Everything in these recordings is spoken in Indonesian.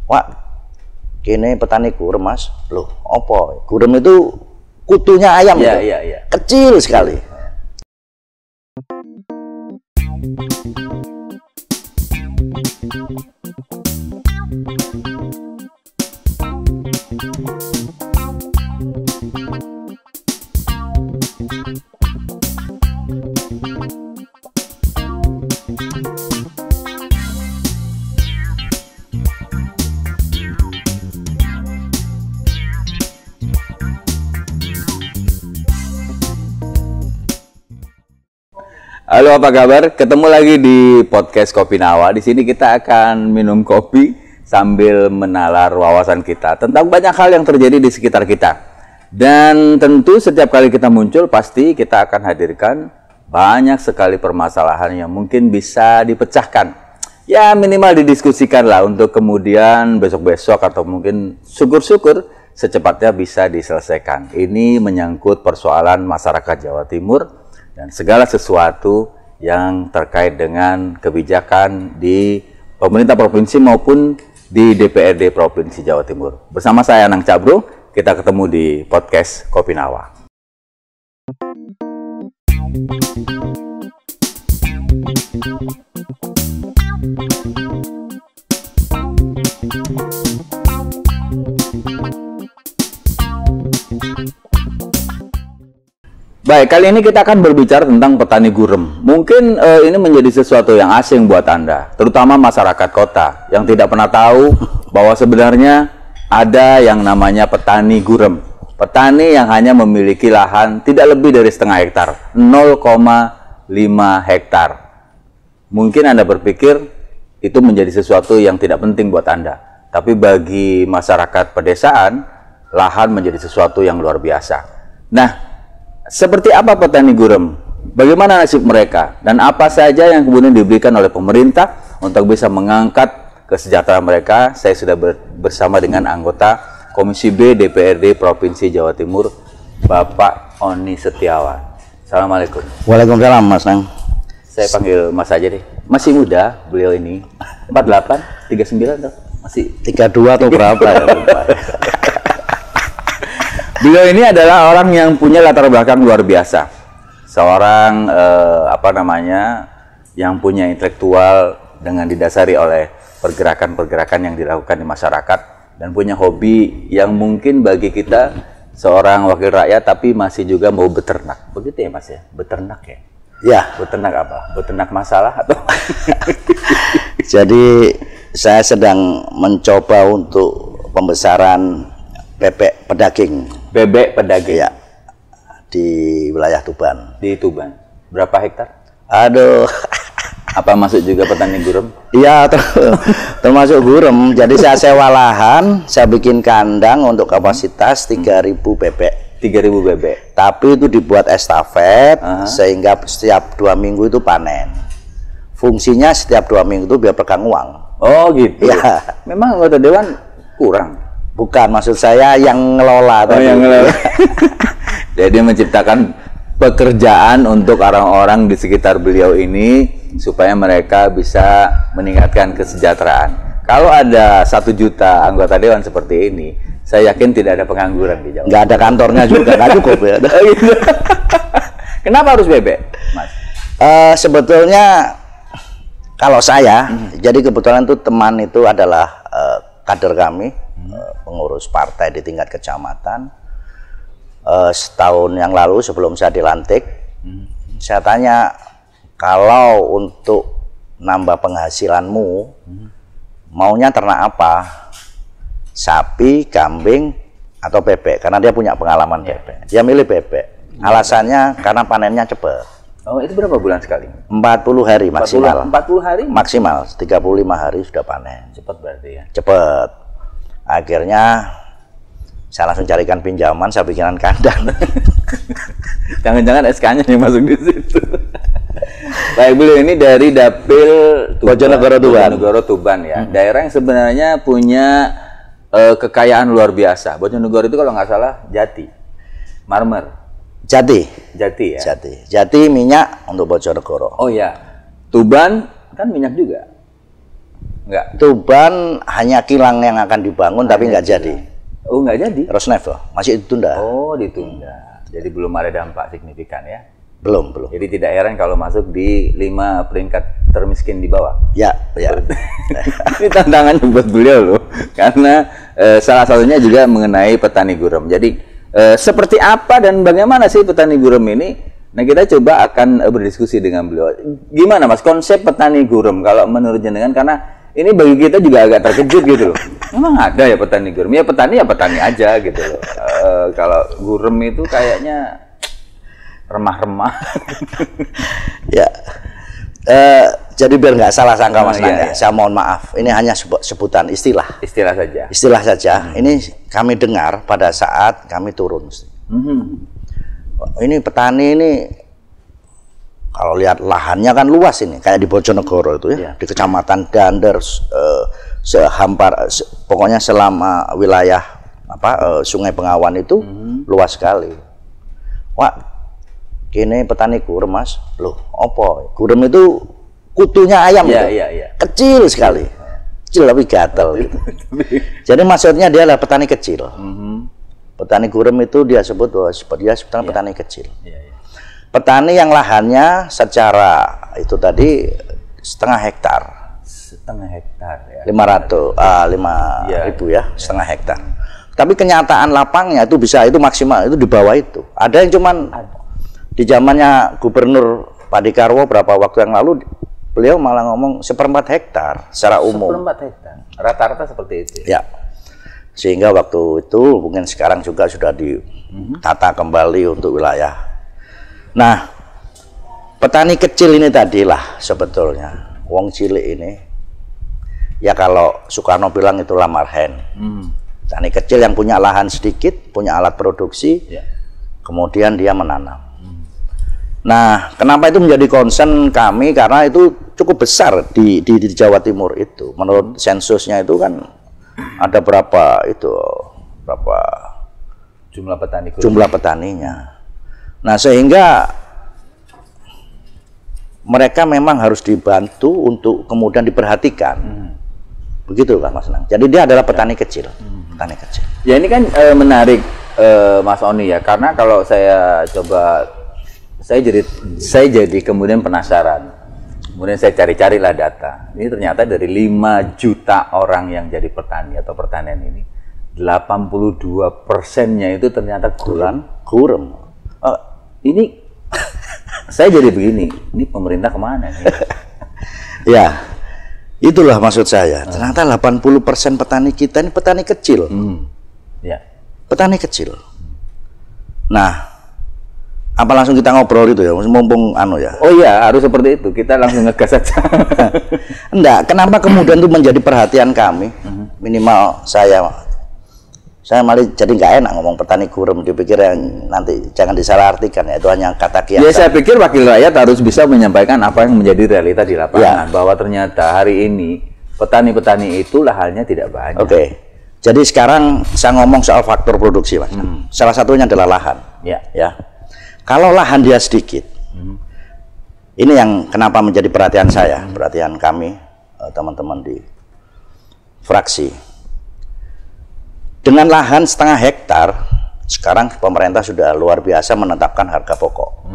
Wak, kene petani gurem Mas. Loh, apa? Gurem itu kutunya ayam itu. Iya. Kecil sekali. Halo, apa kabar? Ketemu lagi di podcast Kopi Nawa. Di sini kita akan minum kopi sambil menalar wawasan kita tentang banyak hal yang terjadi di sekitar kita. Dan tentu setiap kali kita muncul pasti kita akan hadirkan banyak sekali permasalahan yang mungkin bisa dipecahkan. Ya minimal didiskusikan lah untuk kemudian besok-besok atau mungkin syukur-syukur secepatnya bisa diselesaikan. Ini menyangkut persoalan masyarakat Jawa Timur dan segala sesuatu yang terkait dengan kebijakan di pemerintah provinsi maupun di DPRD Provinsi Jawa Timur. Bersama saya Anang Cabro, kita ketemu di podcast Kopi Nawa. Baik, kali ini kita akan berbicara tentang petani gurem. Mungkin ini menjadi sesuatu yang asing buat Anda, terutama masyarakat kota yang tidak pernah tahu bahwa sebenarnya ada yang namanya petani gurem. Petani yang hanya memiliki lahan tidak lebih dari setengah hektar, 0,5 hektar. Mungkin Anda berpikir itu menjadi sesuatu yang tidak penting buat Anda. Tapi bagi masyarakat pedesaan, lahan menjadi sesuatu yang luar biasa. Nah, seperti apa petani gurem? Bagaimana nasib mereka? Dan apa saja yang kemudian diberikan oleh pemerintah untuk bisa mengangkat kesejahteraan mereka? Saya sudah bersama dengan anggota Komisi B DPRD Provinsi Jawa Timur, Bapak Oni Setiawan. Assalamualaikum. Waalaikumsalam Mas Nang. Saya panggil Mas aja deh. Masih muda beliau ini. 48, 39 atau masih 32 atau berapa ya? Beliau ini adalah orang yang punya latar belakang luar biasa. Seorang yang punya intelektual dengan didasari oleh pergerakan-pergerakan yang dilakukan di masyarakat dan punya hobi yang mungkin bagi kita seorang wakil rakyat tapi masih juga mau beternak. Begitu ya Mas ya? Beternak ya? Ya. Beternak apa? Beternak masalah atau? Jadi saya sedang mencoba untuk pembesaran bebek pedaging. Bebek pedaging? Ya, di wilayah Tuban. Di Tuban. Berapa hektar? Aduh. Apa masuk juga petani gurem? Iya, termasuk gurem. Jadi saya sewa lahan, saya bikin kandang untuk kapasitas 3.000 bebek. 3.000 bebek. Tapi itu dibuat estafet, sehingga setiap 2 minggu itu panen. Fungsinya setiap 2 minggu itu biar pegang uang. Oh gitu? Ya. Memang anggota dewan kurang? Bukan, maksud saya yang ngelola. Oh, yang ngelola. Jadi menciptakan pekerjaan untuk orang-orang di sekitar beliau ini supaya mereka bisa meningkatkan kesejahteraan. Kalau ada 1 juta anggota dewan seperti ini, saya yakin tidak ada pengangguran di Jawa. Nggak ada kantornya juga, nggak cukup ya. Kenapa harus bebek, Mas? Sebetulnya kalau saya, jadi kebetulan itu teman itu adalah kader kami. Pengurus partai di tingkat kecamatan. Setahun yang lalu sebelum saya dilantik, saya tanya, kalau untuk nambah penghasilanmu, maunya ternak apa? Sapi, kambing, atau bebek? Karena dia punya pengalaman bebek. Dia milih bebek. Alasannya karena panennya cepat. Oh, itu berapa bulan sekali? 40 hari maksimal. 40 hari? Maksimal, 35 hari sudah panen. Cepat berarti ya? Cepat. Akhirnya saya langsung carikan pinjaman, saya bikinan kandang. Jangan-jangan SK-nya yang masuk di situ. Baik, beliau ini dari Dapil Bojonegoro Tuban. Bojonegoro Tuban ya. Daerah yang sebenarnya punya kekayaan luar biasa. Bojonegoro itu kalau nggak salah Jati, Marmer. Jati ya. Jati minyak untuk Bojonegoro. Oh ya, Tuban kan minyak juga. Enggak. Tuban hanya kilang yang akan dibangun tapi nggak jadi. Oh, nggak jadi. Rosneft masih ditunda. Oh, ditunda. Jadi belum ada dampak signifikan ya. Belum. Jadi tidak heran kalau masuk di 5 peringkat termiskin di bawah. Ya. Ini tantangannya buat beliau loh. Karena salah satunya juga mengenai petani gurem. Jadi seperti apa dan bagaimana sih petani gurem ini? Nah, kita coba akan berdiskusi dengan beliau. Gimana Mas konsep petani gurem kalau menurut jenengan, karena ini bagi kita juga agak terkejut gitu loh. Memang ada ya petani gurem? Ya petani aja gitu loh. Kalau gurem itu kayaknya remah-remah. Ya. Jadi biar nggak salah sangka Mas Nang, iya. saya mohon maaf. Ini hanya sebutan istilah. Istilah saja. Istilah saja. Ini kami dengar pada saat kami turun. Ini petani ini kalau lihat lahannya kan luas ini, kayak di Bojonegoro itu ya, di Kecamatan Dander, pokoknya selama wilayah Sungai Bengawan itu luas sekali. Wah, kini petani gurem Mas, loh, opo? Gurem itu kutunya ayam itu, kecil sekali, kecil tapi gatel gitu. Jadi maksudnya dia adalah petani kecil. Petani gurem itu dia sebut bahwa dia sebetulnya petani kecil. Petani yang lahannya secara itu tadi setengah hektar. Setengah hektar ya. 5.000 ya, setengah hektar. Tapi kenyataan lapangnya itu bisa itu maksimal itu di bawah itu. Ada yang cuman di zamannya Gubernur Pak Dekarwo berapa waktu yang lalu beliau malah ngomong 1/4 hektar secara umum. 1/4 hektar. Rata-rata seperti itu. Ya. Sehingga waktu itu mungkin sekarang juga sudah ditata kembali untuk wilayah. Nah, petani kecil ini tadilah sebetulnya wong cilik ini. Ya kalau Soekarno bilang itu lamarhen. Petani kecil yang punya lahan sedikit, punya alat produksi, kemudian dia menanam. Nah, kenapa itu menjadi concern kami? Karena itu cukup besar di Jawa Timur itu. Menurut sensusnya itu kan ada berapa jumlah petani? Jumlah petaninya. Nah, sehingga mereka memang harus dibantu untuk kemudian diperhatikan. Begitu Pak Mas Nang. Jadi dia adalah petani kecil. Petani kecil. Ya ini kan menarik Mas Oni ya, karena kalau saya coba saya jadi kemudian penasaran. Kemudian saya cari-carilah data. Ini ternyata dari 5 juta orang yang jadi petani atau pertanian ini, 82%-nya itu ternyata gurem. Ini saya jadi begini, ini pemerintah kemana nih? Ya, itulah maksud saya. Ternyata 80% petani kita ini petani kecil. Ya. Petani kecil. Nah, apa langsung kita ngobrol itu ya, mumpung ya. Oh iya, harus seperti itu. Kita langsung ngegas saja. Enggak, kenapa kemudian itu menjadi perhatian kami? Minimal saya malah jadi nggak enak ngomong petani gurem, dipikir yang nanti jangan disalahartikan ya, itu hanya kata kiasan. Ya saya pikir wakil rakyat harus bisa menyampaikan apa yang menjadi realita di lapangan, bahwa ternyata hari ini petani-petani itu lahannya tidak banyak. Oke. Jadi sekarang saya ngomong soal faktor produksi, Mas. Salah satunya adalah lahan. Ya. Kalau lahan dia sedikit, ini yang kenapa menjadi perhatian saya, perhatian kami, teman-teman di fraksi. Dengan lahan setengah hektar, sekarang pemerintah sudah luar biasa menetapkan harga pokok.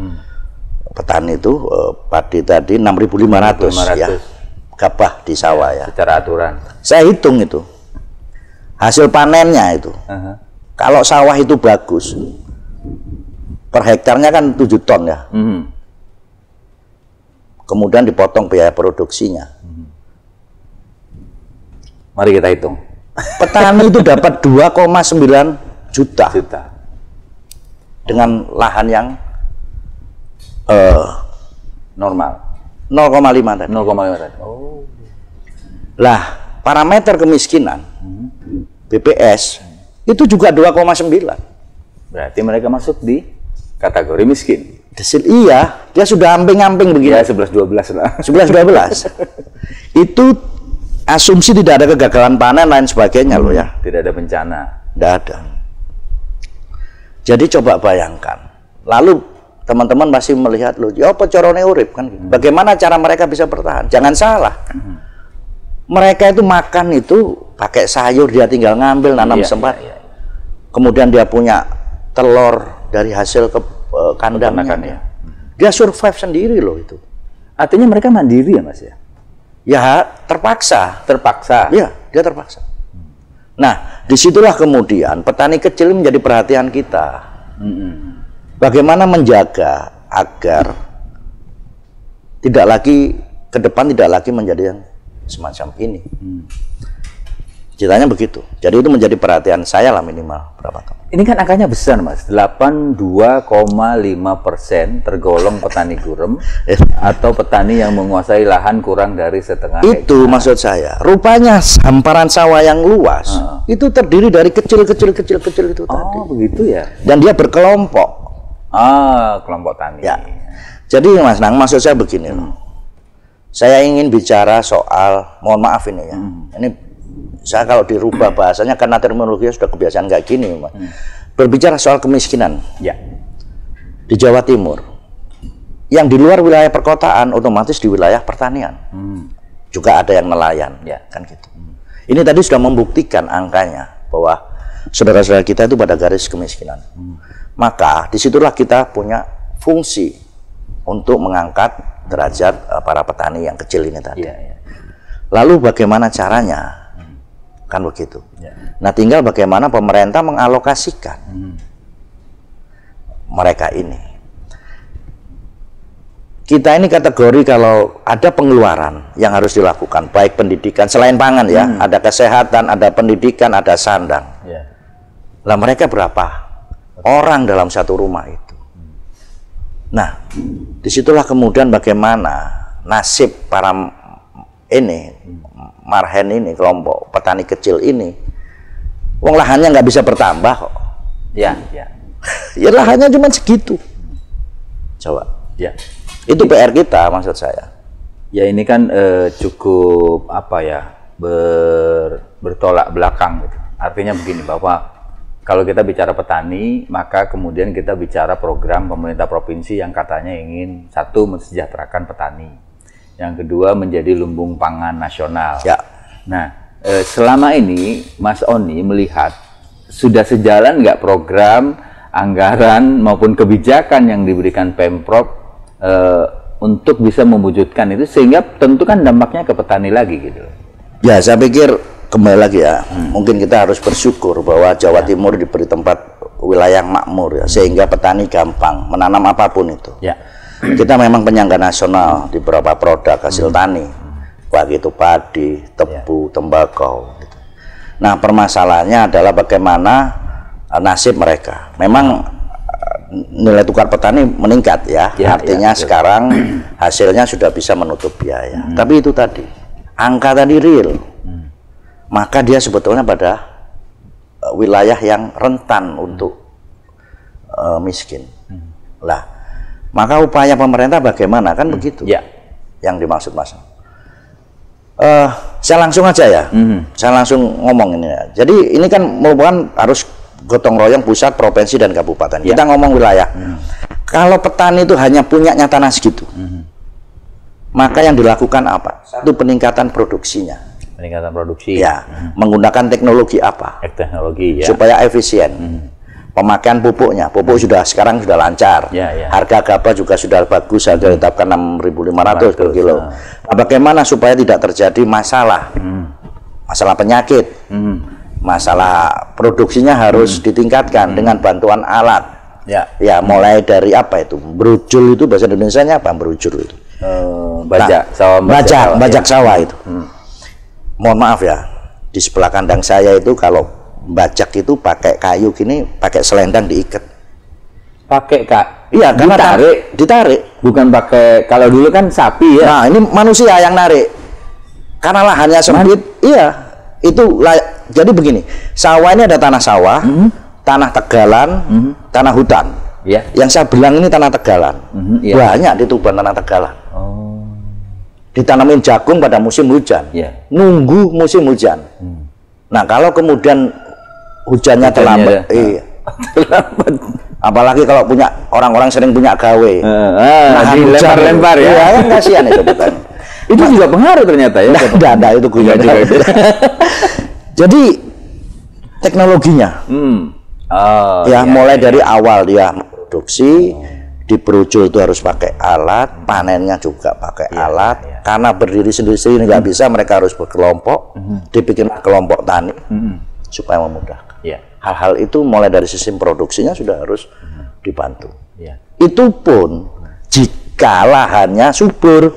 Petani itu padi tadi 6.500 ya, gabah di sawah ya. Secara aturan. Saya hitung itu, hasil panennya itu. Kalau sawah itu bagus, per hektarnya kan 7 ton ya. Kemudian dipotong biaya produksinya. Mari kita hitung. Petani itu dapat 2,9 juta dengan lahan yang normal 0,5 tadi. 0,5 tadi. Lah, parameter kemiskinan BPS itu juga 2,9. Berarti mereka masuk di kategori miskin. Iya, dia sudah amping-amping begini. Ya 11-12 lah. 11-12. Itu asumsi tidak ada kegagalan panen lain sebagainya loh ya. Tidak ada bencana. Tidak ada. Jadi coba bayangkan. Lalu teman-teman pasti melihat loh, ya apa carane urip kan? Bagaimana cara mereka bisa bertahan? Jangan salah. Mereka itu makan itu pakai sayur, dia tinggal ngambil nanam sempat. Kemudian dia punya telur dari hasil kandangnya. Ya. Dia survive sendiri loh itu. Artinya mereka mandiri ya Mas ya? Ya terpaksa. Terpaksa. Iya, dia terpaksa. Nah, disitulah kemudian petani kecil menjadi perhatian kita. Bagaimana menjaga agar tidak lagi ke depan tidak lagi menjadi yang semacam ini. Ceritanya begitu. Jadi itu menjadi perhatian saya lah minimal berapa kali. Ini kan angkanya besar Mas, 82,5% tergolong petani gurem atau petani yang menguasai lahan kurang dari setengah Itu hektar. Maksud saya, rupanya hamparan sawah yang luas itu terdiri dari kecil itu tadi. Oh begitu ya. Dan dia berkelompok. Kelompok tani. Ya. Jadi Mas Nang, maksud saya begini loh. Saya ingin bicara soal, mohon maaf ini ya. Ini saya kalau dirubah bahasanya karena terminologinya sudah kebiasaan kayak gini, Mas. Berbicara soal kemiskinan. Ya. Di Jawa Timur. Yang di luar wilayah perkotaan otomatis di wilayah pertanian. Juga ada yang nelayan, ya kan gitu. Ini tadi sudah membuktikan angkanya bahwa saudara-saudara kita itu pada garis kemiskinan. Maka disitulah kita punya fungsi untuk mengangkat derajat para petani yang kecil ini tadi. Lalu bagaimana caranya? Kan begitu. Nah, tinggal bagaimana pemerintah mengalokasikan mereka ini. Kita ini kategori kalau ada pengeluaran yang harus dilakukan, baik pendidikan selain pangan ya, ada kesehatan, ada pendidikan, ada sandang. Lah mereka berapa orang dalam satu rumah itu? Nah, disitulah kemudian bagaimana nasib para ini marhen ini, kelompok petani kecil ini, wong lahannya nggak bisa bertambah kok. Ya lahannya cuma segitu. Coba. Ya. Itu PR kita maksud saya. Ya ini kan cukup apa ya bertolak belakang gitu. Artinya begini bahwa kalau kita bicara petani, maka kemudian kita bicara program pemerintah provinsi yang katanya ingin satu mensejahterakan petani. Yang kedua menjadi lumbung pangan nasional. Ya. Nah, selama ini Mas Oni melihat sudah sejalan nggak program, anggaran maupun kebijakan yang diberikan Pemprov untuk bisa mewujudkan itu sehingga tentu kan dampaknya ke petani lagi gitu. Ya, saya pikir kembali lagi ya, mungkin kita harus bersyukur bahwa Jawa Timur diberi tempat wilayah makmur ya, sehingga petani gampang menanam apapun itu. Ya. Kita memang penyangga nasional di beberapa produk hasil tani, baik itu padi, tebu, tembakau. Gitu. Nah, permasalahannya adalah bagaimana nasib mereka. Memang nilai tukar petani meningkat ya, artinya sekarang hasilnya sudah bisa menutup biaya. Tapi itu tadi, angka tadi real, maka dia sebetulnya pada wilayah yang rentan untuk miskin. Lah. Maka upaya pemerintah bagaimana kan begitu? Ya. Yang dimaksud Mas. Saya langsung aja ya. Saya langsung ngomong ini ya. Jadi ini kan merupakan harus gotong royong pusat, provinsi dan kabupaten. Kita ngomong wilayah. Kalau petani itu hanya punya tanah segitu, maka yang dilakukan apa? Satu, peningkatan produksinya. Peningkatan produksi. Ya. Menggunakan teknologi apa? Teknologi ya. Supaya efisien. Pemakaian pupuknya, pupuk sekarang sudah lancar. Harga gabah juga sudah bagus, harga ditetapkan 6.500 per kilo. Nah, bagaimana supaya tidak terjadi masalah penyakit, masalah produksinya harus ditingkatkan dengan bantuan alat. Ya, mulai dari apa itu? Brujul itu bahasa Indonesianya apa? Brujul itu. Bajak sawah itu. Mohon maaf ya, di sebelah kandang saya itu kalau bajak itu pakai kayu gini, pakai selendang diikat. Pakai iya, karena ditarik. Bukan pakai, kalau dulu kan sapi ya. Nah, ini manusia yang narik. Karena lahannya sempit. Iya, itu jadi begini. Sawah ini ada tanah sawah, tanah tegalan, tanah hutan. Yang saya bilang ini tanah tegalan. Banyak di Tuban tanah tegalan. Ditanamin jagung pada musim hujan. Nunggu musim hujan. Nah, kalau kemudian hujannya terlambat, apalagi kalau orang-orang sering punya gawe, dilempar-lempar ya, kan kasihan itu bukan. Itu juga pengaruh ternyata ya. Enggak itu gue juga. Jadi teknologinya. Mulai dari awal dia produksi, di brojol itu harus pakai alat, panennya juga pakai alat. Karena berdiri sendiri-sendiri nggak bisa, mereka harus berkelompok, dibikin kelompok tani supaya memudahkan. Hal-hal itu mulai dari sistem produksinya sudah harus dibantu. Itu pun jika lahannya subur.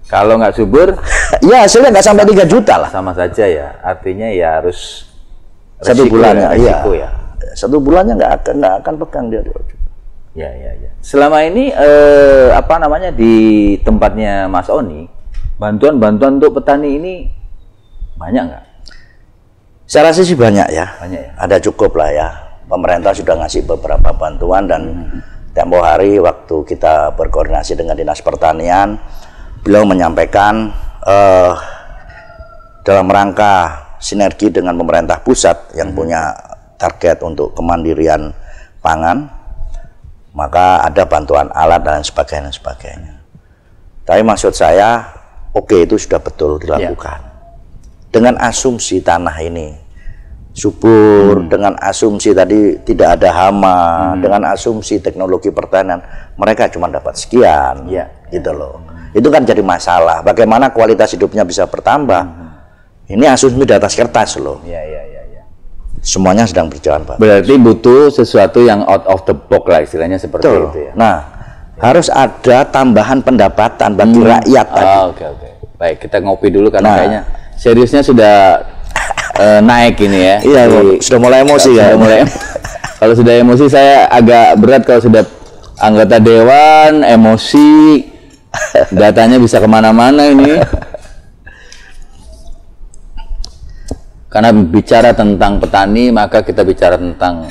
Kalau nggak subur, ya hasilnya nggak sampai 3 juta lah. Sama saja ya. Artinya ya harus 1 bulannya, resiko ya. 1 bulannya nggak akan pegang dia. Ya. Selama ini di tempatnya Mas Oni, bantuan untuk petani ini banyak nggak? Saya rasa sih banyak ya. Ada cukup lah ya. Pemerintah sudah ngasih beberapa bantuan dan tempo hari waktu kita berkoordinasi dengan Dinas Pertanian, beliau menyampaikan dalam rangka sinergi dengan pemerintah pusat yang punya target untuk kemandirian pangan, maka ada bantuan alat dan sebagainya. Tapi maksud saya, itu sudah betul dilakukan. Dengan asumsi tanah ini subur, dengan asumsi tadi tidak ada hama, dengan asumsi teknologi pertanian, mereka cuma dapat sekian, gitu loh. Itu kan jadi masalah. Bagaimana kualitas hidupnya bisa bertambah? Ini asumsi di atas kertas loh. Semuanya sedang berjalan, Pak. Berarti butuh sesuatu yang out of the box lah, istilahnya seperti itu ya. Nah, harus ada tambahan pendapatan bagi rakyat tadi. Oke. Baik, kita ngopi dulu karena kayaknya seriusnya sudah naik ini ya. Iya, sudah mulai emosi ya. Kalau sudah emosi saya agak berat, kalau sudah anggota dewan emosi, datanya bisa kemana-mana ini. Karena bicara tentang petani, maka kita bicara tentang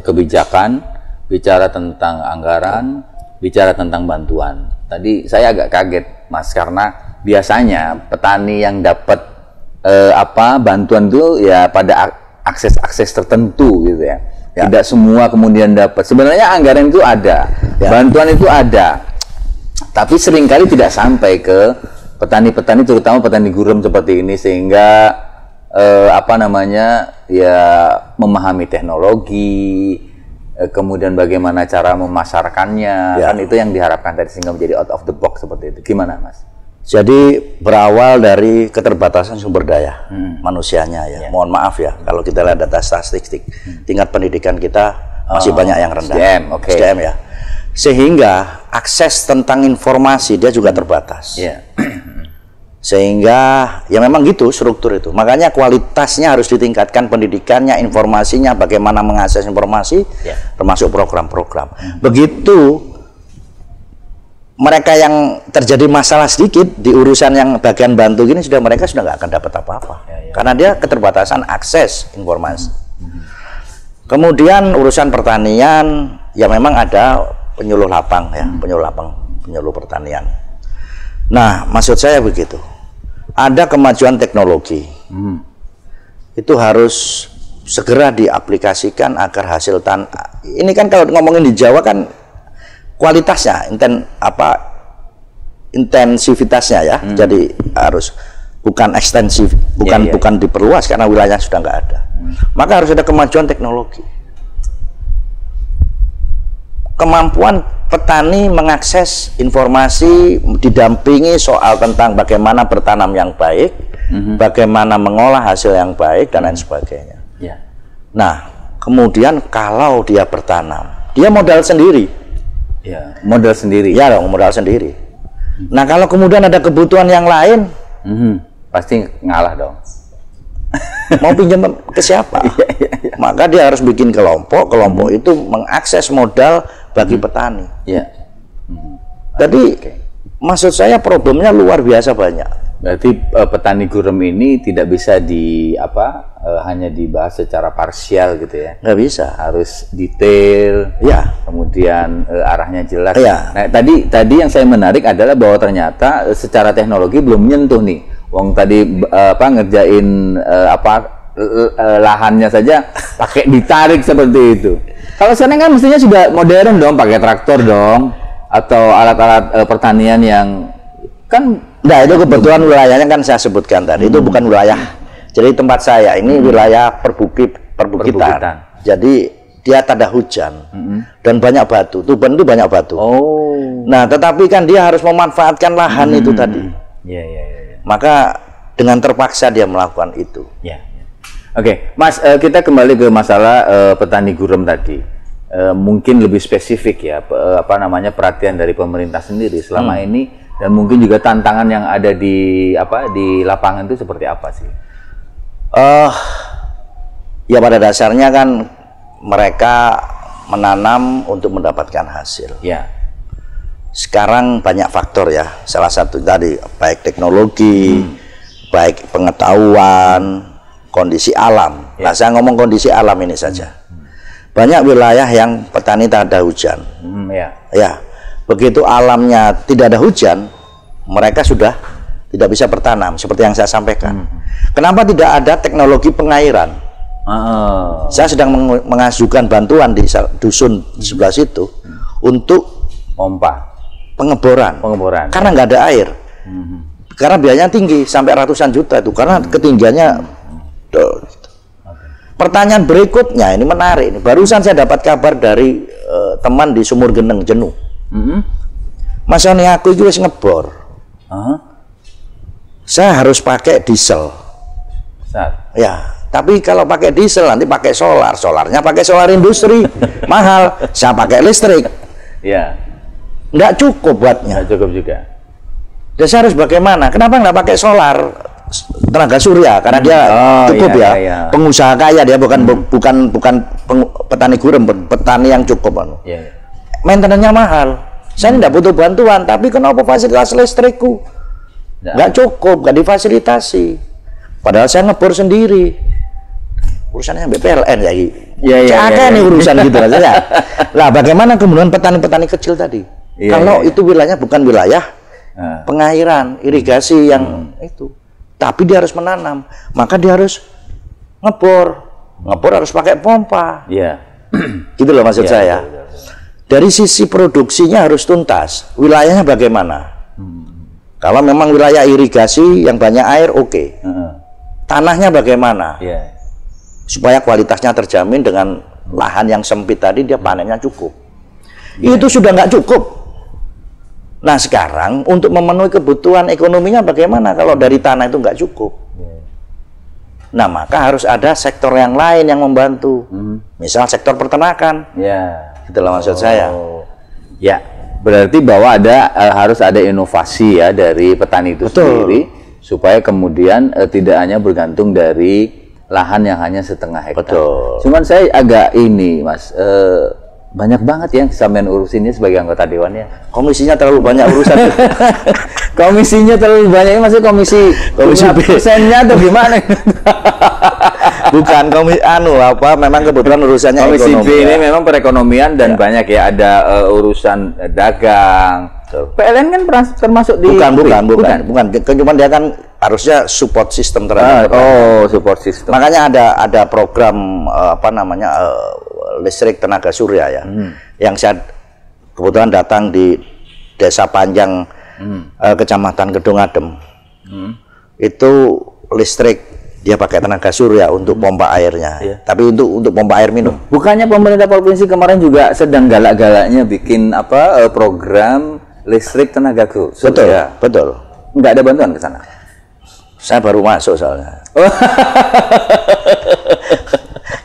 kebijakan, bicara tentang anggaran, bicara tentang bantuan. Tadi saya agak kaget, Mas, karena biasanya petani yang dapat bantuan itu ya pada akses tertentu gitu ya. Tidak semua kemudian dapat. Sebenarnya anggaran itu ada, bantuan itu ada, tapi seringkali tidak sampai ke petani-petani, terutama petani gurem seperti ini, sehingga memahami teknologi, kemudian bagaimana cara memasarkannya, kan itu yang diharapkan tadi, sehingga menjadi out of the box seperti itu. Gimana, Mas? Jadi berawal dari keterbatasan sumber daya manusianya ya. Mohon maaf ya, kalau kita lihat data statistik, tingkat pendidikan kita masih banyak yang rendah. SDM ya. Sehingga akses tentang informasi dia juga terbatas. Sehingga ya memang gitu struktur itu. Makanya kualitasnya harus ditingkatkan, pendidikannya, informasinya, bagaimana mengakses informasi, termasuk program-program. Begitu mereka yang terjadi masalah sedikit di urusan yang bagian bantu gini, mereka sudah nggak akan dapat apa-apa. Karena dia keterbatasan akses informasi. Kemudian urusan pertanian, ya memang ada penyuluh lapang ya, penyuluh pertanian. Nah, maksud saya begitu. Ada kemajuan teknologi, itu harus segera diaplikasikan agar hasil ini kan kalau ngomongin di Jawa kan kualitasnya, intensivitasnya ya, jadi harus bukan ekstensif, bukan diperluas karena wilayahnya sudah nggak ada. Maka harus ada kemajuan teknologi, kemampuan petani mengakses informasi, didampingi soal tentang bagaimana bertanam yang baik, bagaimana mengolah hasil yang baik, dan lain sebagainya. Nah, kemudian kalau dia bertanam, dia modal sendiri. Modal sendiri. Ya dong, modal sendiri. Nah, kalau kemudian ada kebutuhan yang lain, pasti ngalah dong. Mau pinjam ke siapa? Maka dia harus bikin kelompok itu mengakses modal bagi petani. Jadi maksud saya problemnya luar biasa banyak. Berarti petani gurem ini tidak bisa hanya dibahas secara parsial gitu ya? Nggak bisa. Harus detail. Kemudian arahnya jelas. Nah, tadi yang saya menarik adalah bahwa ternyata secara teknologi belum menyentuh nih. Wong tadi ngerjain lahannya saja pakai ditarik seperti itu. Kalau sekarang kan mestinya sudah modern dong, pakai traktor dong, atau alat-alat pertanian yang Kan Nah, itu kebetulan wilayahnya kan saya sebutkan tadi, itu bukan wilayah. Jadi tempat saya ini wilayah perbukitan. Jadi dia tak ada hujan dan banyak batu. Tuban itu banyak batu. oh. Nah, tetapi kan dia harus memanfaatkan lahan itu tadi. Ya, ya, ya, ya. Maka dengan terpaksa dia melakukan itu. Ya. Oke, Mas, kita kembali ke masalah petani gurem tadi. Mungkin lebih spesifik ya, apa namanya, perhatian dari pemerintah sendiri selama ini, dan mungkin juga tantangan yang ada di lapangan itu seperti apa sih? Ya pada dasarnya kan mereka menanam untuk mendapatkan hasil. Ya. Sekarang banyak faktor ya. Salah satu tadi baik teknologi, baik pengetahuan, kondisi alam. Nah, saya ngomong kondisi alam ini saja. Banyak wilayah yang petani tak ada hujan. Ya, begitu alamnya tidak ada hujan, mereka sudah tidak bisa bertanam seperti yang saya sampaikan. Kenapa tidak ada teknologi pengairan? Saya sedang mengajukan bantuan di dusun sebelah situ untuk pompa, pengeboran. Karena nggak ada air. Karena biayanya tinggi sampai ratusan juta itu karena ketinggiannya. Pertanyaan berikutnya ini menarik. Ini barusan saya dapat kabar dari teman di Sumur Geneng Jenuh. Mas Oni, aku itu wis ngebor. Saya harus pakai diesel. Ya, tapi kalau pakai diesel nanti pakai solar. Solarnya pakai solar industri, mahal. Saya pakai listrik. Ya. Nggak cukup buatnya. Nggak cukup juga. Dan saya harus bagaimana? Kenapa nggak pakai solar? Tenaga surya, karena dia cukup pengusaha kaya, dia bukan petani gurem, petani yang cukup. Maintenance-nya mahal. Saya tidak butuh bantuan, tapi kenapa fasilitas listrikku nggak cukup, nggak difasilitasi? Padahal saya ngebor sendiri. Urusannya BPLN ya. Nih urusan gitu aja. Lah, bagaimana kemudian petani-petani kecil tadi? Kalau itu wilayahnya bukan wilayah pengairan, irigasi yang itu. Tapi dia harus menanam, maka dia harus ngebor harus pakai pompa. Gitu loh maksud saya. Dari sisi produksinya harus tuntas. Wilayahnya bagaimana? Kalau memang wilayah irigasi yang banyak air, oke. Tanahnya bagaimana? Supaya kualitasnya terjamin dengan lahan yang sempit tadi, dia panennya cukup. Itu sudah nggak cukup. Nah, sekarang untuk memenuhi kebutuhan ekonominya bagaimana kalau dari tanah itu nggak cukup? Nah, maka harus ada sektor yang lain yang membantu. Misal sektor peternakan. Itulah maksud saya. Ya, berarti bahwa harus ada inovasi ya dari petani itu sendiri, supaya kemudian tidak hanya bergantung dari lahan yang hanya setengah hektar. Cuman saya agak ini, Mas, banyak banget yang sampean urusinnya sebagai anggota dewannya. Komisinya terlalu banyak urusan. Komisinya terlalu banyak, maksudnya komisi persennya atau gimana? Bukan memang kebetulan urusannya komisi ekonomi. B ini memang perekonomian dan banyak ya, ada urusan dagang. PLN kan termasuk di bukan. Cuma dia kan harusnya support system terhadap support system. Makanya ada program listrik tenaga surya ya. Yang saya kebetulan datang di Desa Panjang, Kecamatan Kedung Adem. Itu listrik dia pakai tenaga surya untuk pompa airnya. Tapi untuk pompa air minum. Bukannya pemerintah provinsi kemarin juga sedang galak-galaknya bikin program listrik tenaga surya? Betul. Nggak ada bantuan ke sana? Saya baru masuk soalnya.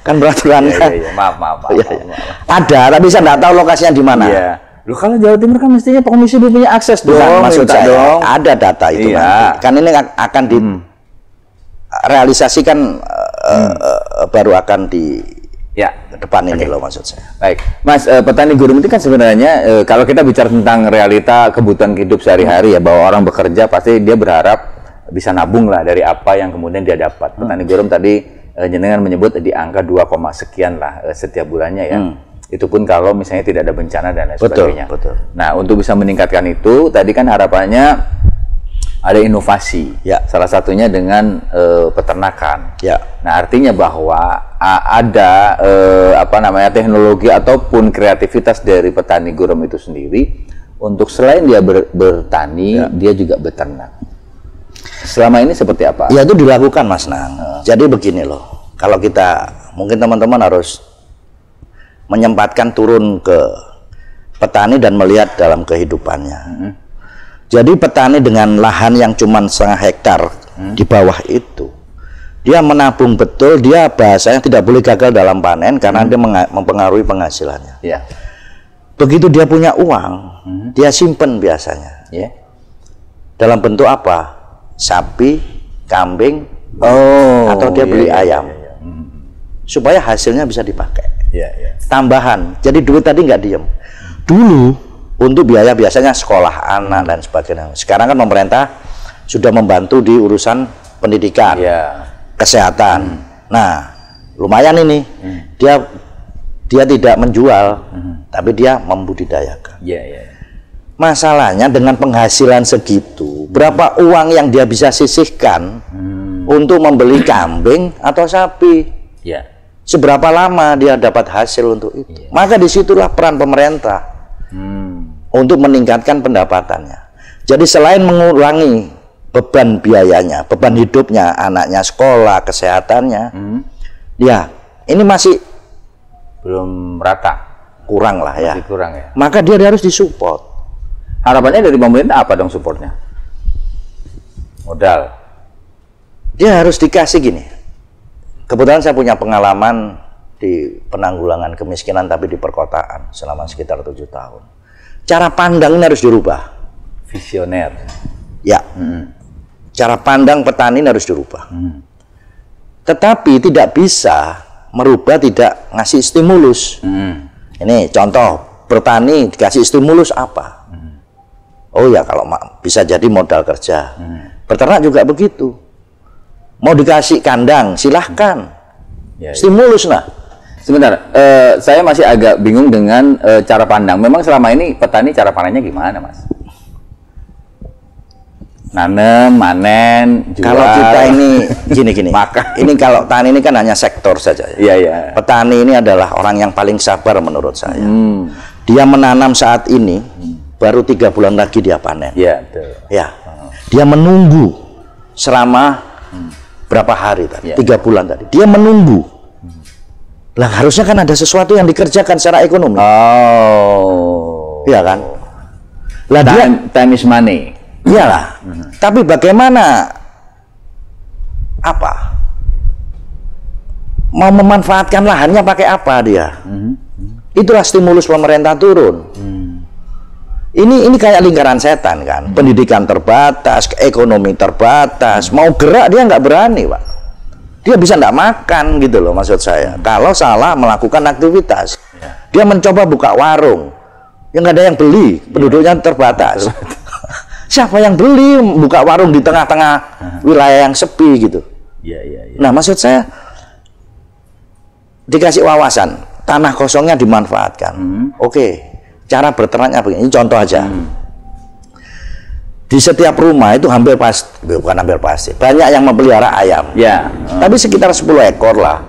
Kan peraturan maaf. Ada, tapi saya nggak tahu lokasinya di mana. Loh, kalau Jawa Timur kan mestinya Komisi B punya akses dong. Maksud saya ada data itu nanti. Kan ini akan direalisasikan baru akan di depan ini loh maksud saya. Baik, Mas, petani gurem itu kan sebenarnya kalau kita bicara tentang realita kebutuhan hidup sehari-hari ya, bahwa orang bekerja pasti dia berharap bisa nabung lah dari apa yang kemudian dia dapat. Petani gurem tadi jenengan menyebut di angka 2, sekian lah setiap bulannya ya. Itu pun kalau misalnya tidak ada bencana dan lain sebagainya. Nah, untuk bisa meningkatkan itu tadi kan harapannya ada inovasi. Salah satunya dengan peternakan. Nah, artinya bahwa ada teknologi ataupun kreativitas dari petani gurem itu sendiri untuk selain dia bertani, dia juga beternak. Selama ini seperti apa? Ya itu dilakukan Mas Nang. Jadi begini loh, kalau kita mungkin teman-teman harus menyempatkan turun ke petani dan melihat dalam kehidupannya. Jadi petani dengan lahan yang cuma 0,5 hektar di bawah itu, dia menabung betul, dia bahasanya tidak boleh gagal dalam panen karena dia mempengaruhi penghasilannya. Ya. Begitu dia punya uang, dia simpen biasanya. Ya. Dalam bentuk apa? Sapi, kambing, atau dia beli ayam. Supaya hasilnya bisa dipakai. Tambahan. Jadi duit tadi nggak diem. Dulu untuk biaya biasanya sekolah anak dan sebagainya. Sekarang kan pemerintah sudah membantu di urusan pendidikan, kesehatan. Nah, lumayan ini. Dia tidak menjual, tapi dia membudidayakan. Masalahnya dengan penghasilan segitu, berapa uang yang dia bisa sisihkan untuk membeli kambing atau sapi? Seberapa lama dia dapat hasil untuk itu? Maka disitulah peran pemerintah untuk meningkatkan pendapatannya. Jadi selain mengurangi beban biayanya, beban hidupnya, anaknya sekolah, kesehatannya, ya ini masih belum rata, kurang lah ya. Masih kurang ya. Maka dia harus disupport. Harapannya dari pemerintah apa dong supportnya? Modal. Dia harus dikasih gini. Kebetulan saya punya pengalaman di penanggulangan kemiskinan tapi di perkotaan selama sekitar 7 tahun. Cara pandang ini harus dirubah. Visioner. Ya. Cara pandang petani ini harus dirubah. Tetapi tidak bisa merubah tidak ngasih stimulus. Ini contoh, bertani dikasih stimulus apa? Oh ya, kalau bisa jadi modal kerja. Peternak juga begitu. Mau dikasih kandang, silahkan. Stimulus lah. Sebentar, saya masih agak bingung dengan cara pandang. Memang selama ini petani cara pandangnya gimana, Mas? Nanem, manen, jual. Kalau kita ini gini-gini. Makan. Ini kalau tani ini kan hanya sektor saja ya. Petani ini adalah orang yang paling sabar menurut saya. Dia menanam saat ini, baru 3 bulan lagi dia panen. Betul. Dia menunggu selama berapa hari tadi? 3 bulan tadi. Dia menunggu. Lah harusnya kan ada sesuatu yang dikerjakan secara ekonomi. Iya kan? Lah time is money. Iyalah. Tapi bagaimana mau memanfaatkan lahannya pakai apa dia? Itulah stimulus pemerintah turun. Ini kayak lingkaran setan kan. Pendidikan terbatas, ekonomi terbatas, mau gerak dia nggak berani, Pak. Dia bisa nggak makan gitu loh maksud saya. Kalau salah melakukan aktivitas, dia mencoba buka warung, yang nggak ada yang beli, penduduknya terbatas. Siapa yang beli buka warung di tengah-tengah wilayah yang sepi gitu? Nah maksud saya dikasih wawasan, tanah kosongnya dimanfaatkan. Oke, cara berternaknya begini. Ini contoh aja. Di setiap rumah itu bukan hampir pasti, banyak yang memelihara ayam. Tapi sekitar 10 ekor lah.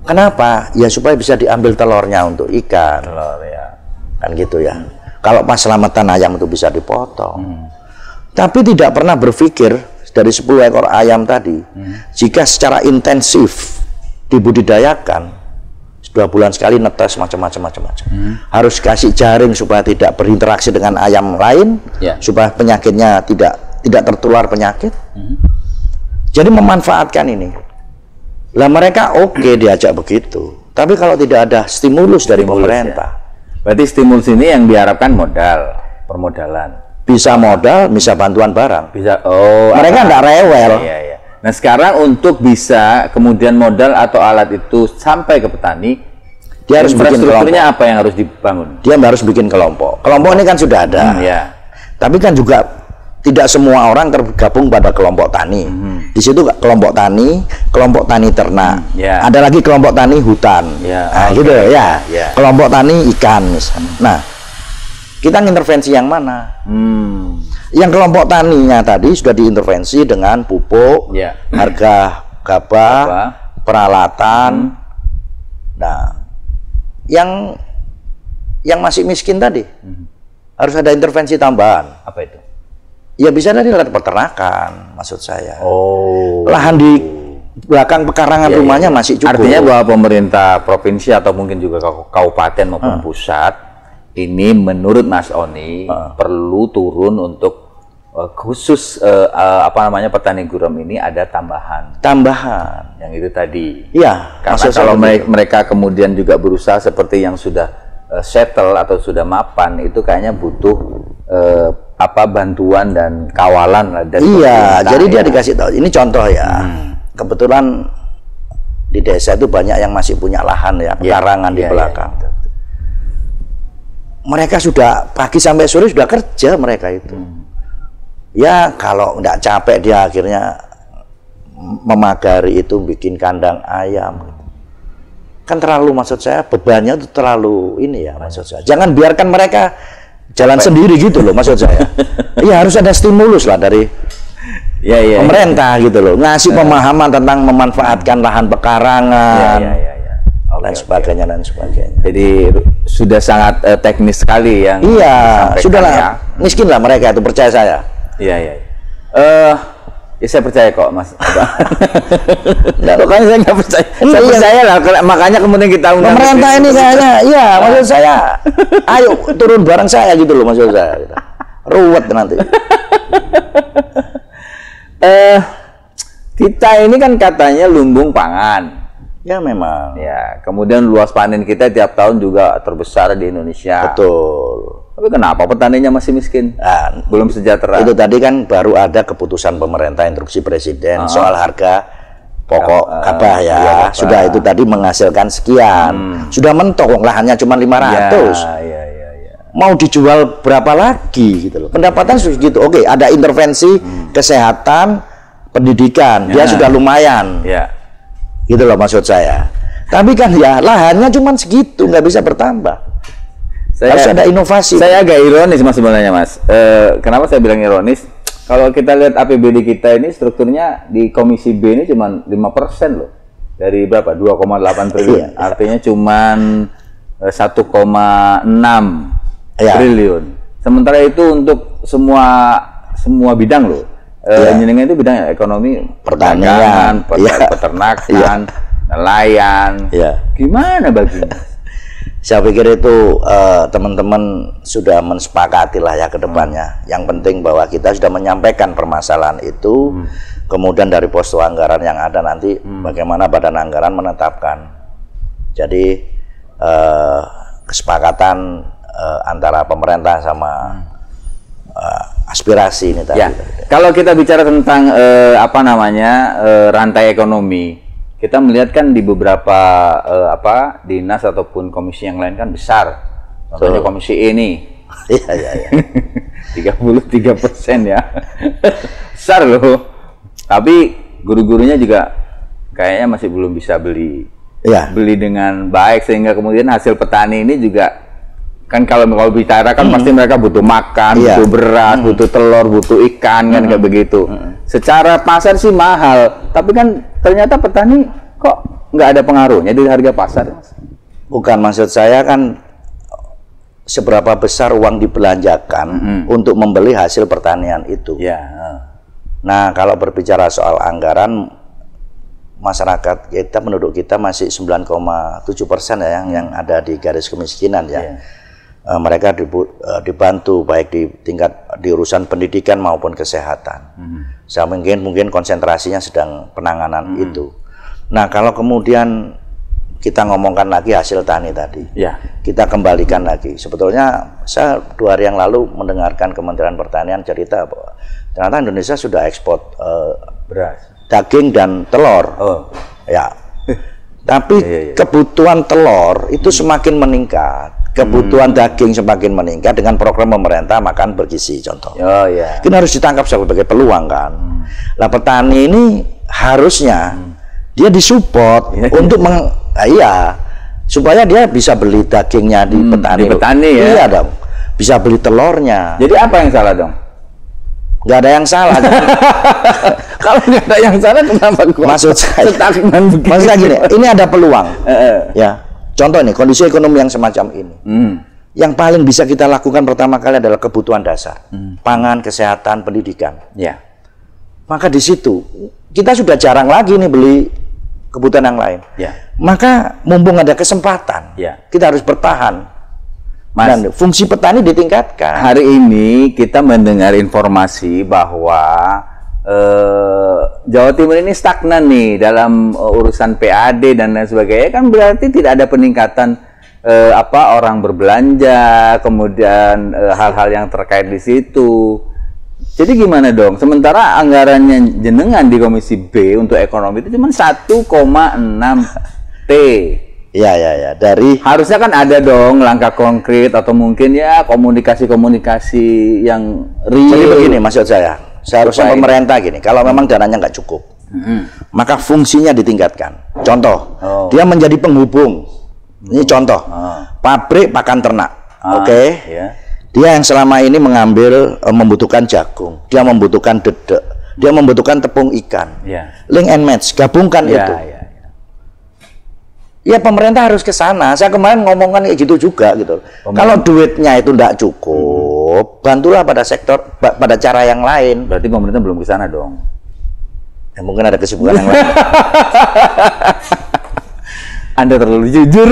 Kenapa? Ya supaya bisa diambil telurnya untuk ikan. Kan gitu ya. Kalau pas selamatan ayam itu bisa dipotong. Tapi tidak pernah berpikir dari 10 ekor ayam tadi, jika secara intensif dibudidayakan, 2 bulan sekali netes macam-macam. Harus kasih jaring supaya tidak berinteraksi dengan ayam lain, supaya penyakitnya tidak tertular penyakit. Jadi memanfaatkan ini. Lah mereka oke diajak begitu. Tapi kalau tidak ada stimulus dari pemerintah. Berarti stimulus ini yang diharapkan modal, permodalan. Bisa modal, bisa bantuan barang. Bisa. Mereka nggak rewel. Nah sekarang untuk bisa kemudian modal atau alat itu sampai ke petani, dia harus bikin kelompok. Apa yang harus dibangun? Dia harus bikin kelompok. Kelompok ini kan sudah ada. Tapi kan juga tidak semua orang tergabung pada kelompok tani. Di situ kelompok tani ternak. Ada lagi kelompok tani hutan. Gitu ya. Kelompok tani ikan misalnya. Nah, kita intervensi yang mana? Yang kelompok taninya tadi sudah diintervensi dengan pupuk, harga gabah, peralatan. Nah, yang masih miskin tadi, Harus ada intervensi tambahan. Apa itu? Ya bisa dari lahan peternakan, maksud saya. Oh. Lahan di belakang pekarangan rumahnya masih cukup. Artinya bahwa pemerintah provinsi atau mungkin juga kabupaten maupun pusat ini menurut Mas Oni perlu turun untuk khusus petani gurem ini ada tambahan yang itu tadi. Iya. Karena kalau mereka kemudian juga berusaha seperti yang sudah settle atau sudah mapan, itu kayaknya butuh bantuan dan kawalan dari iya, jadi dia dikasih tahu. Ini contoh ya. Kebetulan di desa itu banyak yang masih punya lahan ya, pekarangan di belakang. Mereka sudah pagi sampai sore sudah kerja mereka itu. Ya kalau nggak capek dia akhirnya memagari itu, bikin kandang ayam. Kan terlalu, maksud saya bebannya itu terlalu ini ya, maksud saya. Jangan biarkan mereka jalan sendiri gitu loh, maksud saya. Iya, harus ada stimulus lah dari pemerintah gitu loh, ngasih pemahaman tentang memanfaatkan lahan pekarangan dan sebagainya dan sebagainya. Jadi sudah sangat teknis sekali yang sudahlah ya. Miskin lah mereka itu, percaya saya. Ya saya percaya kok, Mas. Pokoknya saya nggak percaya. Saya percaya lah, makanya kemudian kita undang pemerintah ini kayaknya, maksud saya, ayo turun bareng saya gitu loh, maksud saya. Ruwet nanti. Kita ini kan katanya lumbung pangan. Ya memang. Ya, kemudian luas panen kita tiap tahun juga terbesar di Indonesia. Betul. Tapi kenapa petaninya masih miskin? Belum sejahtera. Itu tadi kan baru ada keputusan pemerintah, instruksi presiden soal harga pokok gabah ya. Sudah itu tadi menghasilkan sekian. Sudah mentok, lahannya cuma 500. Mau dijual berapa lagi gitu loh. Pendapatan segitu. Oke, ada intervensi kesehatan, pendidikan. Dia sudah lumayan. Gitu loh maksud saya. Tapi kan ya lahannya cuma segitu, nggak bisa bertambah. Harus ada inovasi. Saya agak ironis Mas sebenarnya, Mas. Kenapa saya bilang ironis? Kalau kita lihat APBD kita ini strukturnya di Komisi B ini cuma 5% loh. Dari berapa? 2,8 triliun. Artinya cuma 1,6 triliun. Sementara itu untuk semua bidang loh. Nyenengnya itu bidang ekonomi, pertanian, peternakan, nelayan. Gimana baginya? Saya pikir itu teman-teman sudah mensepakati lah ya ke depannya. Yang penting bahwa kita sudah menyampaikan permasalahan itu, kemudian dari posko anggaran yang ada nanti bagaimana badan anggaran menetapkan. Jadi kesepakatan antara pemerintah sama aspirasi ini tadi. Kalau kita bicara tentang rantai ekonomi, kita melihat kan di beberapa dinas ataupun komisi yang lain kan besar. Contohnya komisi E ini. 33% ya. Besar loh. Tapi guru-gurunya juga kayaknya masih belum bisa beli dengan baik, sehingga kemudian hasil petani ini juga kan kalau bicara kan pasti mereka butuh makan, butuh beras, butuh telur, butuh ikan kan kayak begitu. Secara pasar sih mahal, tapi kan ternyata petani kok nggak ada pengaruhnya di harga pasar. Bukan, maksud saya kan seberapa besar uang dibelanjakan untuk membeli hasil pertanian itu. Nah, kalau berbicara soal anggaran, masyarakat kita, penduduk kita masih 9,7% ya yang ada di garis kemiskinan ya. Mereka dibantu baik di urusan pendidikan maupun kesehatan. Saya mungkin konsentrasinya sedang penanganan itu. Nah, kalau kemudian kita ngomongkan lagi hasil tani tadi, kita kembalikan lagi. Sebetulnya saya 2 hari yang lalu mendengarkan Kementerian Pertanian cerita bahwa ternyata Indonesia sudah ekspor beras, daging dan telur. Tapi kebutuhan telur itu semakin meningkat. Kebutuhan daging semakin meningkat dengan program pemerintah makan bergizi contoh. Ini harus ditangkap sebagai peluang kan. Lah petani ini harusnya dia disupport untuk supaya dia bisa beli dagingnya di petani. Iya dong. Bisa beli telurnya. Jadi apa yang salah dong? Nggak ada yang salah. Kalau nggak ada yang salah kenapa maksud saya gini, ini ada peluang. Ya. Contoh nih, kondisi ekonomi yang semacam ini. yang paling bisa kita lakukan pertama kali adalah kebutuhan dasar, pangan, kesehatan, pendidikan. Ya. Maka di situ kita sudah jarang lagi nih beli kebutuhan yang lain. Ya. Maka mumpung ada kesempatan, Ya. kita harus bertahan. Mas, Dan fungsi petani ditingkatkan. hari ini kita mendengar informasi bahwa Jawa Timur ini stagnan nih dalam urusan PAD dan lain sebagainya, kan berarti tidak ada peningkatan orang berbelanja, kemudian hal-hal yang terkait di situ. Jadi gimana dong? Sementara anggarannya jenengan di Komisi B untuk ekonomi itu cuma 1,6 T. Ya. Dari Harusnya kan ada dong langkah konkret atau mungkin ya komunikasi-komunikasi yang real. Jadi begini maksud saya, seharusnya pemerintah gini, kalau memang dananya nggak cukup, maka fungsinya ditingkatkan. Contoh, dia menjadi penghubung. Ini contoh, pabrik pakan ternak, oke? Ya. Dia yang selama ini membutuhkan jagung, dia membutuhkan dedek, dia membutuhkan tepung ikan. Ya. Link and match, gabungkan itu. Ya pemerintah harus ke sana. Saya kemarin ngomongkan kayak gitu juga gitu. Kalau duitnya itu tidak cukup, bantulah pada pada cara yang lain. Berarti pemerintah belum ke sana dong. Ya, mungkin ada kesibukan yang lain. Anda terlalu jujur.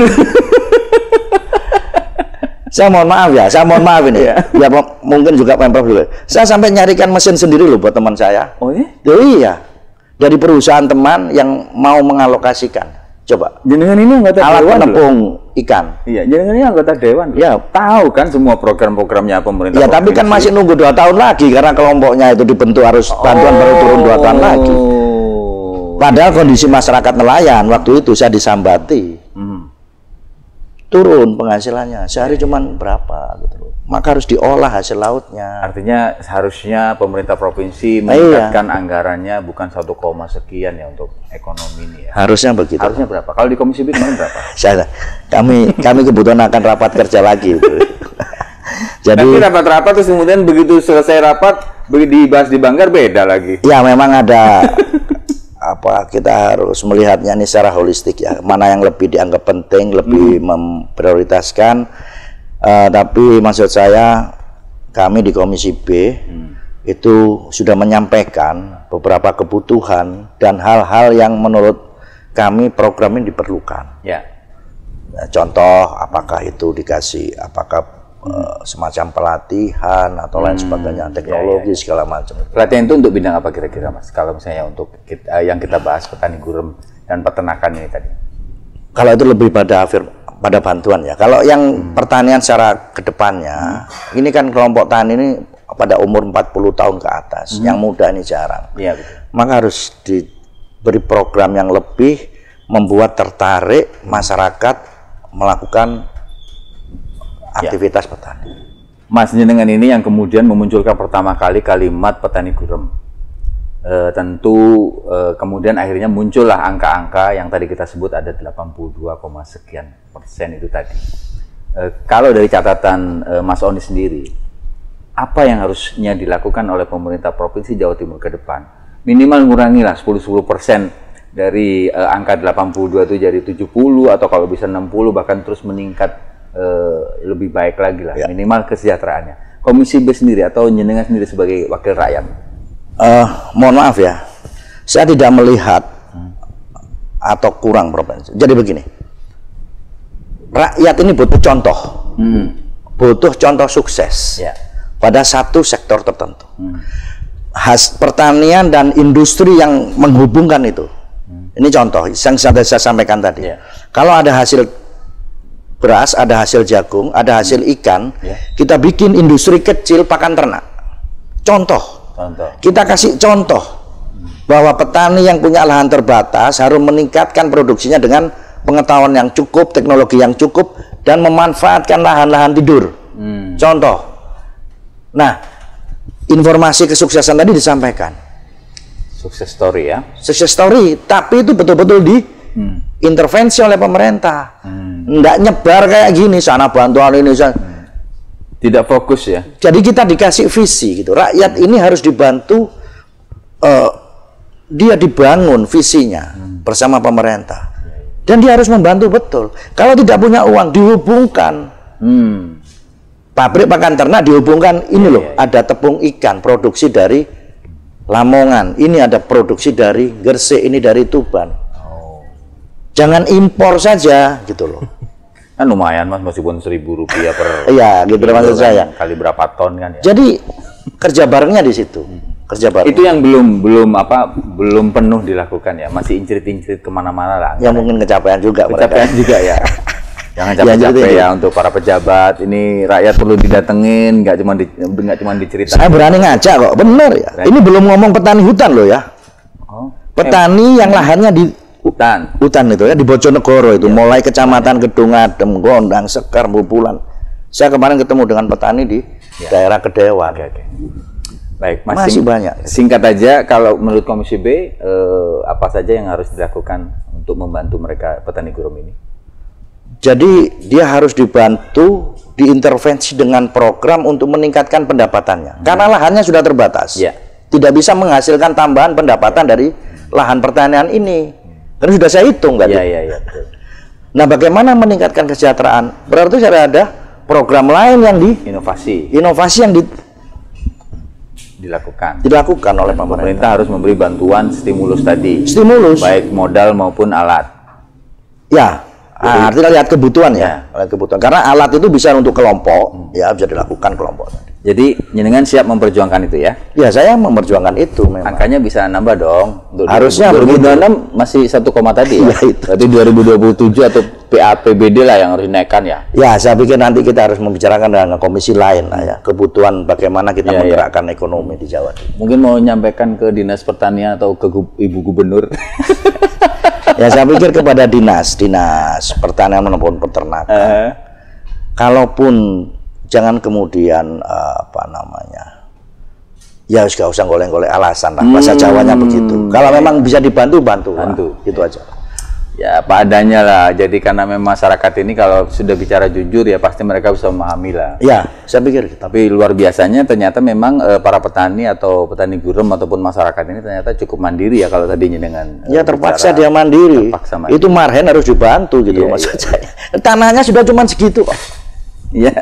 Saya mohon maaf ini. Ya mungkin juga Pemprov juga. Saya sampai nyarikan mesin sendiri loh buat teman saya. Oh ya? Iya. Dari perusahaan teman yang mau mengalokasikan. Coba. Jenengan ini anggota alat dewan penepung ikan. Iya, jenengan ini anggota dewan. Ya, tahu kan semua program-programnya pemerintah. Ya, tapi kan masih nunggu 2 tahun lagi karena kelompoknya itu dibentuk, harus bantuan baru turun 2 tahun lagi. Padahal kondisi masyarakat nelayan waktu itu saya disambati. Turun penghasilannya. Sehari cuman berapa gitu. Maka harus diolah hasil lautnya. Artinya seharusnya pemerintah provinsi meningkatkan anggarannya bukan 1, sekian ya untuk ekonomi ini ya. Harusnya begitu. Harusnya berapa? Kalau di Komisi B kemarin berapa? Kami kebetulan akan rapat kerja lagi. Jadi tapi rapat-rapat terus kemudian begitu selesai rapat dibahas di Banggar beda lagi. Ya memang ada kita harus melihatnya ini secara holistik ya. Mana yang lebih dianggap penting, lebih memprioritaskan. Tapi maksud saya kami di Komisi B itu sudah menyampaikan beberapa kebutuhan dan hal-hal yang menurut kami program ini diperlukan. Ya. Contoh, apakah itu dikasih, semacam pelatihan atau lain sebagainya, teknologi segala macam. Pelatihan itu untuk bidang apa kira-kira Mas? Kalau misalnya untuk yang kita bahas petani gurem dan peternakan ini tadi. Kalau itu lebih pada bantuan ya. Kalau yang pertanian secara kedepannya, ini kan kelompok tani ini pada umur 40 tahun ke atas, yang muda ini jarang. Iya, betul. Maka harus diberi program yang lebih membuat tertarik masyarakat melakukan aktivitas petani. Mas jenengan ini yang kemudian memunculkan pertama kali kalimat petani gurem. Kemudian akhirnya muncullah angka-angka yang tadi kita sebut ada 82, sekian persen itu tadi. Kalau dari catatan Mas Oni sendiri, apa yang harusnya dilakukan oleh pemerintah Provinsi Jawa Timur ke depan? Minimal ngurangilah 10% dari angka 82 itu jadi 70 atau kalau bisa 60 bahkan terus meningkat lebih baik lagi lah, minimal kesejahteraannya. Komisi B sendiri atau jenengan sendiri sebagai wakil rakyat? Mohon maaf ya, saya tidak melihat atau kurang provinsi. Jadi begini, rakyat ini butuh contoh, butuh contoh sukses pada satu sektor tertentu. Pertanian dan industri yang menghubungkan itu. Ini contoh yang saya sampaikan tadi. Kalau ada hasil beras, ada hasil jagung, ada hasil ikan, kita bikin industri kecil pakan ternak. Contoh. Kita kasih contoh bahwa petani yang punya lahan terbatas harus meningkatkan produksinya dengan pengetahuan yang cukup, teknologi yang cukup, dan memanfaatkan lahan-lahan tidur. Contoh. Nah, informasi kesuksesan tadi disampaikan. Sukses story ya. Sukses story, tapi itu betul-betul intervensi oleh pemerintah. Nggak nyebar kayak gini, sana bantuan ini, tidak fokus ya. Jadi kita dikasih visi gitu. Rakyat ini harus dibantu, dia dibangun visinya bersama pemerintah. Dan dia harus membantu betul. Kalau tidak punya uang, dihubungkan. pabrik pakan ternak dihubungkan ini loh, ada tepung ikan produksi dari Lamongan, ini ada produksi dari Gresik, ini dari Tuban. Jangan impor saja gitu loh. Kan lumayan Mas, meskipun Rp1.000 per iya gitu maksud saya. Kali berapa ton kan ya. Jadi kerja barengnya di situ. Kerja bareng. Itu yang belum penuh dilakukan ya, masih incrit-incrit kemana-mana lah. Ya mungkin kecapean juga. Kecapean juga ya. Jangan capek-capek ya untuk para pejabat. Ini rakyat perlu didatengin, nggak cuma diceritakan. Saya berani ngajak kok, bener ya. Ini belum ngomong petani hutan loh ya. Petani yang lahannya di hutan itu ya, di Bojonegoro itu, mulai kecamatan Gedung Adem, Gondang, Sekar, Bubulan. Saya kemarin ketemu dengan petani di daerah Kedewan. Baik, masih banyak. Singkat aja, kalau menurut Komisi B, apa saja yang harus dilakukan untuk membantu mereka petani gurum ini? Jadi dia harus dibantu, diintervensi dengan program untuk meningkatkan pendapatannya. Karena lahannya sudah terbatas. Tidak bisa menghasilkan tambahan pendapatan dari lahan pertanian ini. Karena sudah saya hitung kan. Nah, bagaimana meningkatkan kesejahteraan? Berarti ada program lain yang inovasi yang dilakukan oleh pemerintah. Harus memberi bantuan stimulus tadi. Baik modal maupun alat. Ya. Artinya lihat kebutuhan ya. Kebutuhan. Karena alat itu bisa untuk kelompok, ya bisa dilakukan kelompok. Jadi jenengan siap memperjuangkan itu ya? Ya, saya memperjuangkan itu memang. Angkanya bisa nambah dong. Harusnya 2026 masih 1, tadi ya. Berarti 2027 atau PAPBD lah yang harus dinaikkan ya? Ya, saya pikir nanti kita harus membicarakan dengan komisi lain lah ya. Kebutuhan bagaimana kita menggerakkan ekonomi di Jawa Timur. Mungkin mau menyampaikan ke Dinas Pertanian atau ke Ibu Gubernur? Ya, saya pikir kepada dinas pertanian maupun peternakan. Kalaupun jangan kemudian ya nggak usah goleng-goleng alasan lah. Bahasa Jawanya begitu. Kalau memang bisa dibantu, bantu. Gitu aja. Ya, apa adanya lah. Jadi karena memang masyarakat ini kalau sudah bicara jujur ya pasti mereka bisa memahami lah. Ya, saya pikir. Tapi luar biasanya ternyata memang para petani atau petani gurum ataupun masyarakat ini ternyata cukup mandiri ya kalau tadinya dengan ya terpaksa dia mandiri. Itu marhen harus dibantu gitu maksud saya. Tanahnya sudah cuma segitu. Iya.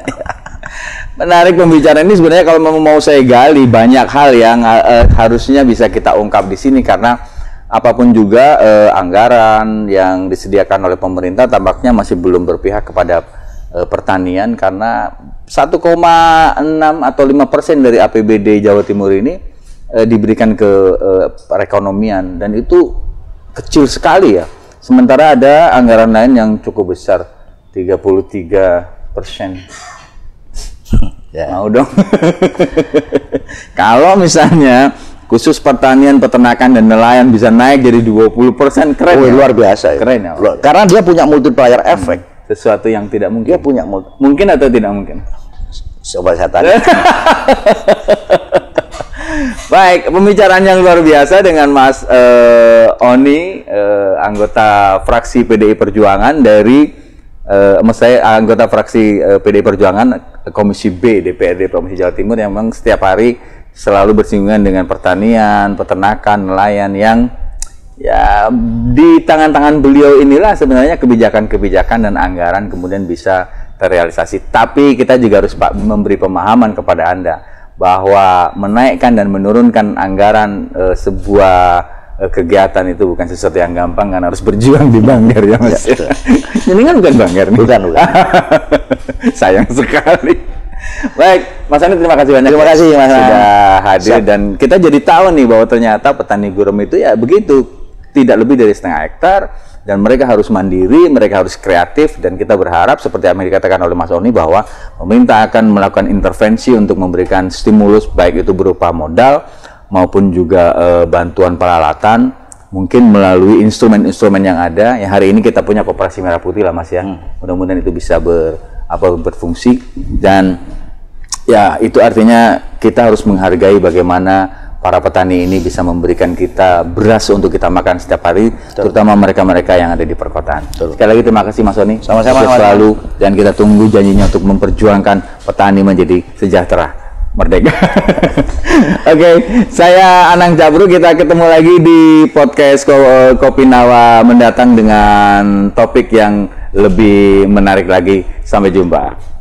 Menarik pembicaraan ini sebenarnya kalau mau saya gali banyak hal yang harusnya bisa kita ungkap di sini karena apapun juga anggaran yang disediakan oleh pemerintah tampaknya masih belum berpihak kepada pertanian karena 1,6 atau 5% dari APBD Jawa Timur ini diberikan ke perekonomian dan itu kecil sekali ya. Sementara ada anggaran lain yang cukup besar 33%. Mau dong. Kalau misalnya khusus pertanian, peternakan, dan nelayan bisa naik jadi 20%, keren ya? Luar biasa ya. Keren ya. Karena dia punya multiplier effect. Sesuatu yang tidak mungkin. Dia punya mungkin atau tidak mungkin? Coba saya tanya. Baik, pembicaraan yang luar biasa dengan Mas Oni, anggota fraksi PDI Perjuangan dari anggota fraksi PDI Perjuangan Komisi B DPRD Provinsi Jawa Timur yang memang setiap hari selalu bersinggungan dengan pertanian, peternakan, nelayan yang ya di tangan-tangan beliau inilah sebenarnya kebijakan-kebijakan dan anggaran kemudian bisa terrealisasi. Tapi kita juga harus memberi pemahaman kepada Anda bahwa menaikkan dan menurunkan anggaran sebuah kegiatan itu bukan sesuatu yang gampang kan, harus berjuang di Banggar ya Mas. Ini kan bukan Banggar nih. Bukan. Sayang sekali. Baik, Mas Ani terima kasih banyak. Terima kasih Mas sudah hadir. Dan kita jadi tahu nih bahwa ternyata petani gurum itu ya begitu, tidak lebih dari setengah hektar dan mereka harus mandiri, mereka harus kreatif dan kita berharap seperti yang dikatakan oleh Mas Oni bahwa pemerintah akan melakukan intervensi untuk memberikan stimulus baik itu berupa modal maupun juga bantuan peralatan mungkin melalui instrumen-instrumen yang ada. Yang hari ini kita punya Koperasi Merah Putih lah Mas ya. Mudah-mudahan itu bisa berfungsi dan ya itu artinya kita harus menghargai bagaimana para petani ini bisa memberikan kita beras untuk kita makan setiap hari, terutama mereka-mereka yang ada di perkotaan. Sekali lagi terima kasih Mas Oni. Sama-sama selalu dan kita tunggu janjinya untuk memperjuangkan petani menjadi sejahtera, merdeka. Oke, saya Anang Cabru, kita ketemu lagi di podcast Kopi Nawa mendatang dengan topik yang lebih menarik lagi. Sampai jumpa.